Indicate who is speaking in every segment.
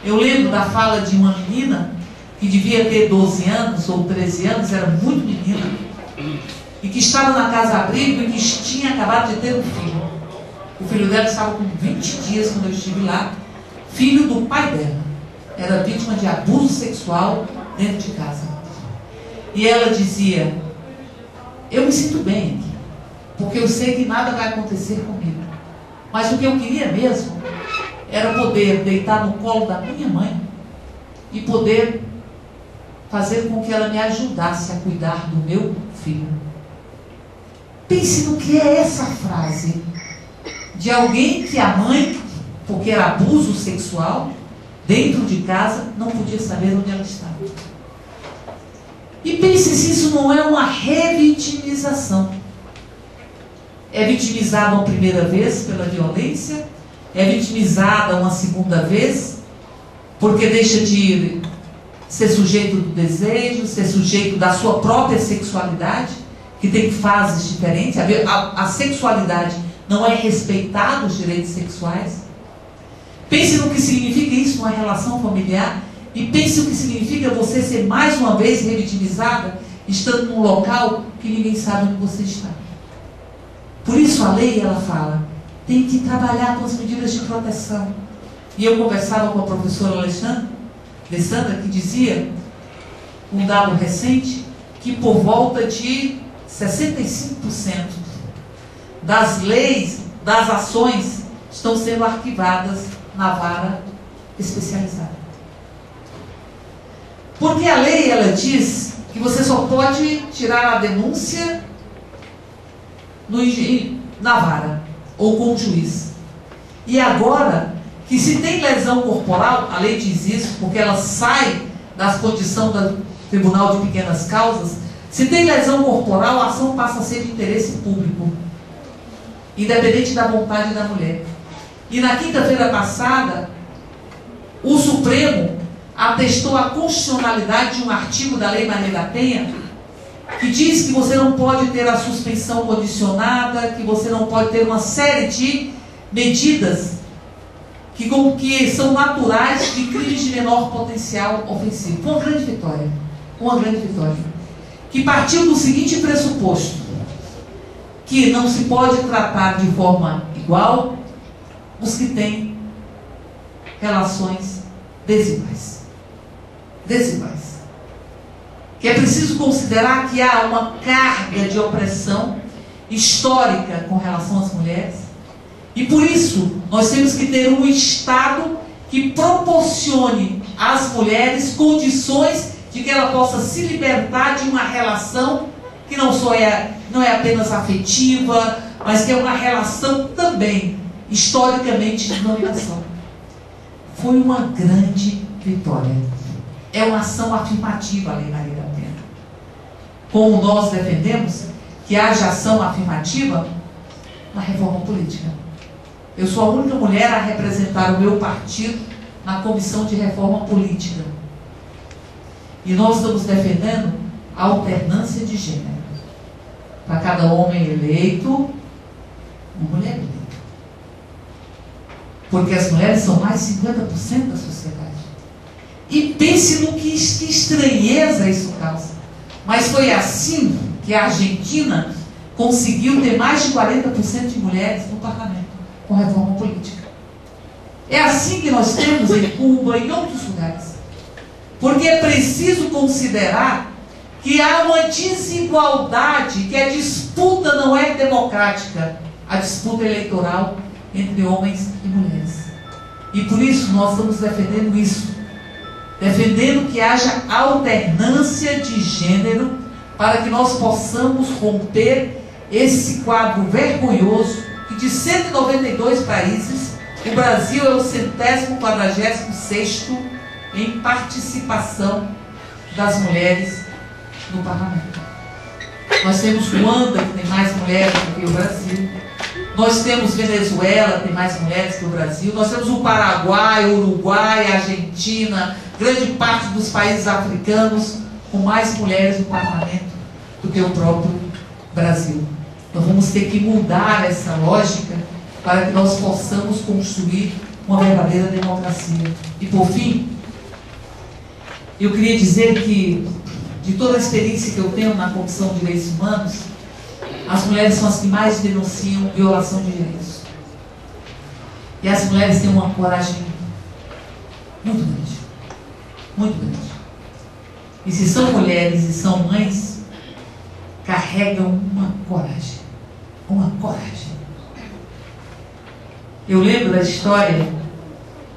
Speaker 1: Eu lembro da fala de uma menina que devia ter 12 anos ou 13 anos, era muito menina, e que estava na casa-abrigo e que tinha acabado de ter um filho. O filho dela estava com 20 dias quando eu estive lá, filho do pai dela. Era vítima de abuso sexual dentro de casa. E ela dizia: eu me sinto bem aqui, porque eu sei que nada vai acontecer comigo. Mas o que eu queria mesmo era poder deitar no colo da minha mãe e poder fazer com que ela me ajudasse a cuidar do meu filho. Pense no que é essa frase de alguém que a mãe, porque era abuso sexual dentro de casa, não podia saber onde ela estava. E pense se isso não é uma revitimização. É vitimizada uma primeira vez pela violência, é vitimizada uma segunda vez, porque deixa de ser sujeito do desejo, ser sujeito da sua própria sexualidade, que tem fases diferentes. A sexualidade não é respeitada, os direitos sexuais. Pense no que significa isso numa relação familiar, e pense o que significa você ser mais uma vez revitimizada, estando num local que ninguém sabe onde você está. Por isso a lei, ela fala, tem que trabalhar com as medidas de proteção. E eu conversava com a professora Alessandra, que dizia, um dado recente, que por volta de 65% das leis, das ações, estão sendo arquivadas na vara especializada. Porque a lei, ela diz que você só pode tirar a denúncia na vara ou com o juiz. E agora, que se tem lesão corporal, a lei diz isso, porque ela sai das condições do Tribunal de Pequenas Causas, se tem lesão corporal, a ação passa a ser de interesse público, independente da vontade da mulher. E na quinta-feira passada, o Supremo atestou a constitucionalidade de um artigo da Lei Maria da Penha, que diz que você não pode ter a suspensão condicionada, que você não pode ter uma série de medidas que são naturais de crimes de menor potencial ofensivo. Uma grande vitória. Uma grande vitória. Que partiu do seguinte pressuposto: que não se pode tratar de forma igual os que têm relações desiguais. Desiguais. Que é preciso considerar que há uma carga de opressão histórica com relação às mulheres, e por isso nós temos que ter um Estado que proporcione às mulheres condições de que ela possa se libertar de uma relação que não é apenas afetiva, mas que é uma relação também historicamente de dominação. Foi uma grande vitória. É uma ação afirmativa a Lei Maria da Penha. Como nós defendemos que haja ação afirmativa na reforma política. Eu sou a única mulher a representar o meu partido na comissão de reforma política. E nós estamos defendendo a alternância de gênero. Para cada homem eleito, uma mulher eleita. Porque as mulheres são mais de 50% da sociedade. E pense no que estranheza isso causa. Mas foi assim que a Argentina conseguiu ter mais de 40% de mulheres no parlamento, com reforma política. É assim que nós temos em Cuba e em outros lugares. Porque é preciso considerar que há uma desigualdade, que a disputa não é democrática, a disputa eleitoral entre homens e mulheres. E por isso nós estamos defendendo isso. Defendendo que haja alternância de gênero para que nós possamos romper esse quadro vergonhoso que de 192 países, o Brasil é o 146º em participação das mulheres no parlamento. Nós temos Ruanda, que tem mais mulheres do que o Brasil. Nós temos Venezuela, que tem mais mulheres que o Brasil. Nós temos o Paraguai, o Uruguai, a Argentina, grande parte dos países africanos com mais mulheres no parlamento do que o próprio Brasil. Nós vamos ter que mudar essa lógica para que nós possamos construir uma verdadeira democracia. E por fim, eu queria dizer que, de toda a experiência que eu tenho na Comissão de Direitos Humanos, as mulheres são as que mais denunciam violação de direitos. E as mulheres têm uma coragem muito grande. Muito grande. E se são mulheres e são mães, carregam uma coragem. Uma coragem. Eu lembro da história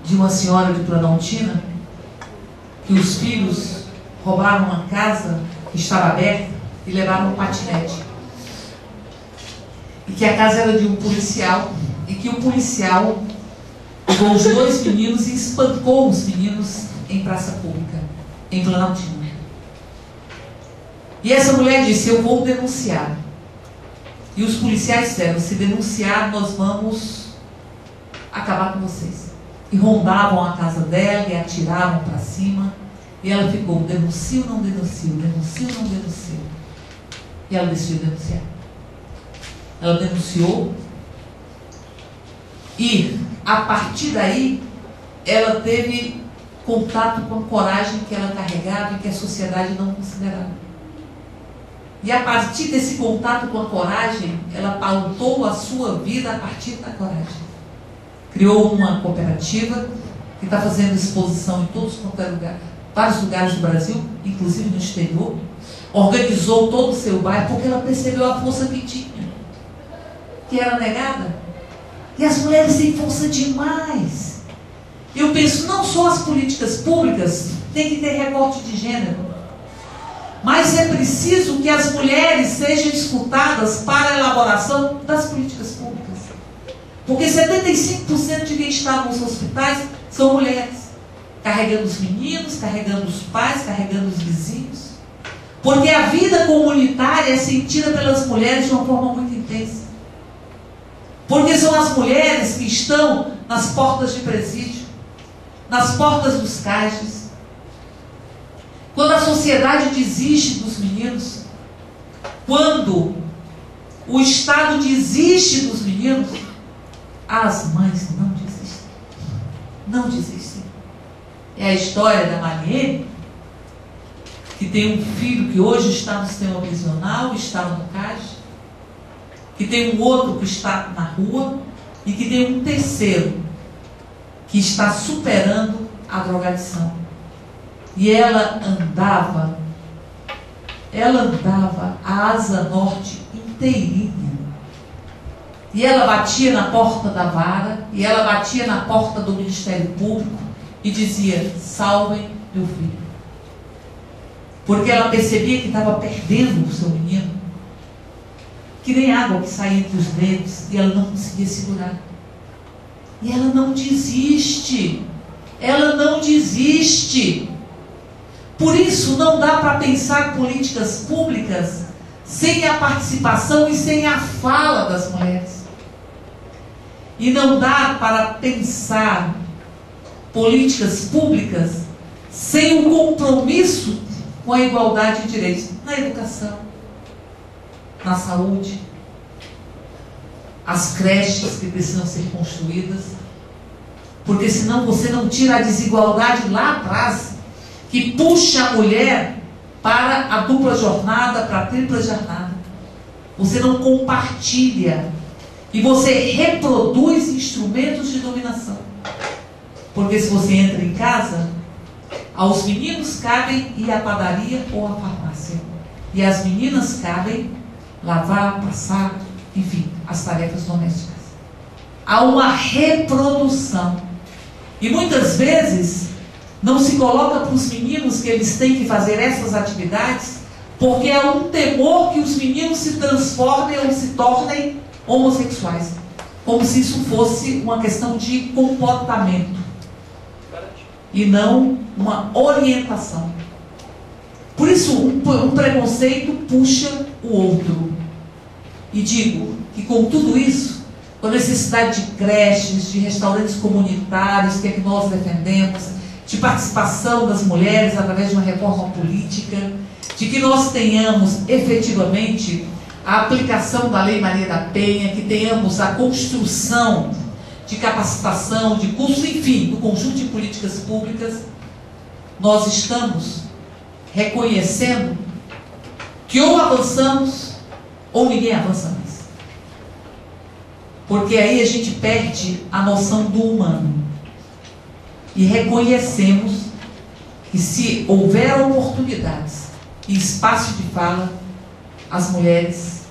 Speaker 1: de uma senhora de Planaltina, que os filhos roubaram uma casa que estava aberta e levaram um patinete. E que a casa era de um policial, e que o policial pegou os dois meninos e espancou os meninos em praça pública, em Planaltina. E essa mulher disse: eu vou denunciar. E os policiais disseram: se denunciar, nós vamos acabar com vocês. E rondavam a casa dela e atiravam para cima. E ela ficou: denuncio, não denuncio, denuncio, não denuncio. E ela decidiu denunciar. Ela denunciou. E, a partir daí, ela teve contato com a coragem que ela carregava e que a sociedade não considerava. E a partir desse contato com a coragem, ela pautou a sua vida a partir da coragem. Criou uma cooperativa que está fazendo exposição em todos quanto é lugar, vários lugares do Brasil, inclusive no exterior. Organizou todo o seu bairro porque ela percebeu a força que tinha, que era negada. E as mulheres têm força demais. Eu penso, não só as políticas públicas têm que ter recorte de gênero, mas é preciso que as mulheres sejam escutadas para a elaboração das políticas públicas. Porque 75% de quem está nos hospitais são mulheres, carregando os meninos, carregando os pais, carregando os vizinhos. Porque a vida comunitária é sentida pelas mulheres de uma forma muito intensa. Porque são as mulheres que estão nas portas de presídio, nas portas dos caixas. Quando a sociedade desiste dos meninos, quando o Estado desiste dos meninos, as mães não desistem. Não desistem. É a história da Mariene, que tem um filho que hoje está no sistema prisional, estava no CAIS, que tem um outro que está na rua e que tem um terceiro que está superando a drogadição. E ela andava a Asa Norte inteirinha. E ela batia na porta da vara, e ela batia na porta do Ministério Público e dizia: salvem meu filho. Porque ela percebia que estava perdendo o seu menino, que nem água que saía entre os dedos, e ela não conseguia segurar. E ela não desiste. Ela não desiste. Por isso não dá para pensar políticas públicas sem a participação e sem a fala das mulheres. E não dá para pensar políticas públicas sem o compromisso com a igualdade de direitos na educação, na saúde, as creches que precisam ser construídas, porque senão você não tira a desigualdade lá atrás, que puxa a mulher para a dupla jornada, para a tripla jornada. Você não compartilha e você reproduz instrumentos de dominação. Porque se você entra em casa, aos meninos cabem ir à padaria ou à farmácia, e às meninas cabem lavar, passar, enfim, as tarefas domésticas. Há uma reprodução. E muitas vezes não se coloca para os meninos que eles têm que fazer essas atividades, porque há um temor que os meninos se transformem ou se tornem homossexuais. Como se isso fosse uma questão de comportamento e não uma orientação. Por isso, um preconceito puxa o outro. E digo que com tudo isso, com a necessidade de creches, de restaurantes comunitários, que é que nós defendemos, de participação das mulheres através de uma reforma política, de que nós tenhamos efetivamente a aplicação da Lei Maria da Penha, que tenhamos a construção de capacitação, de curso, enfim, do conjunto de políticas públicas, nós estamos reconhecendo que ou avançamos ou ninguém avança mais. Porque aí a gente perde a noção do humano. E reconhecemos que se houver oportunidades e espaço de fala, as mulheres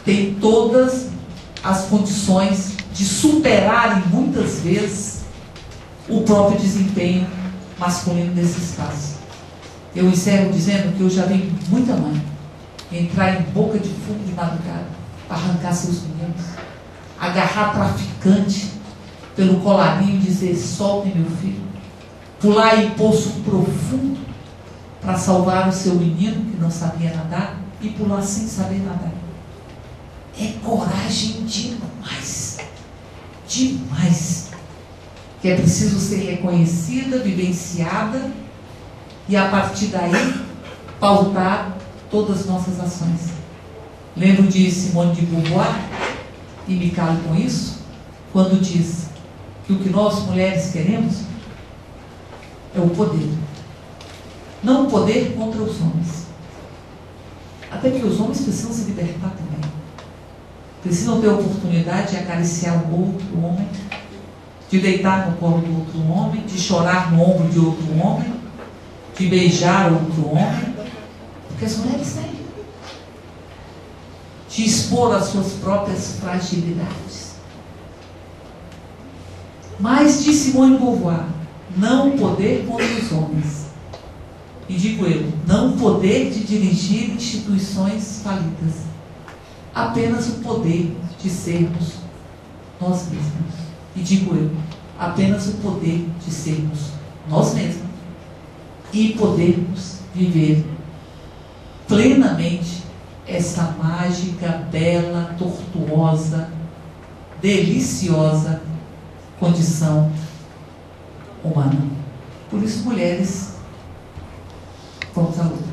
Speaker 1: têm todas as condições de superarem muitas vezes o próprio desempenho masculino nesse espaço. Eu encerro dizendo que eu já vi muita mãe entrar em boca de fumo de madrugada para arrancar seus meninos, agarrar traficante pelo colarinho e dizer: soltem meu filho, pular em poço profundo para salvar o seu menino que não sabia nadar e pular sem saber nadar. É coragem demais, demais, que é preciso ser reconhecida, vivenciada e a partir daí pautar todas as nossas ações. Lembro de Simone de Beauvoir, e me calo com isso, quando diz que o que nós mulheres queremos é o poder. Não o poder contra os homens. Até que os homens precisam se libertar também. Precisam ter a oportunidade de acariciar o outro homem, de deitar no colo do outro homem, de chorar no ombro de outro homem, de beijar outro homem, porque as mulheres têm. De expor as suas próprias fragilidades. Mas de Simone de Beauvoir, não o poder contra os homens. E digo eu, não o poder de dirigir instituições falidas. Apenas o poder de sermos nós mesmos. E digo eu, apenas o poder de sermos nós mesmos. E podermos viver plenamente essa mágica, bela, tortuosa, deliciosa condição humana. Por isso, mulheres, vamos à luta.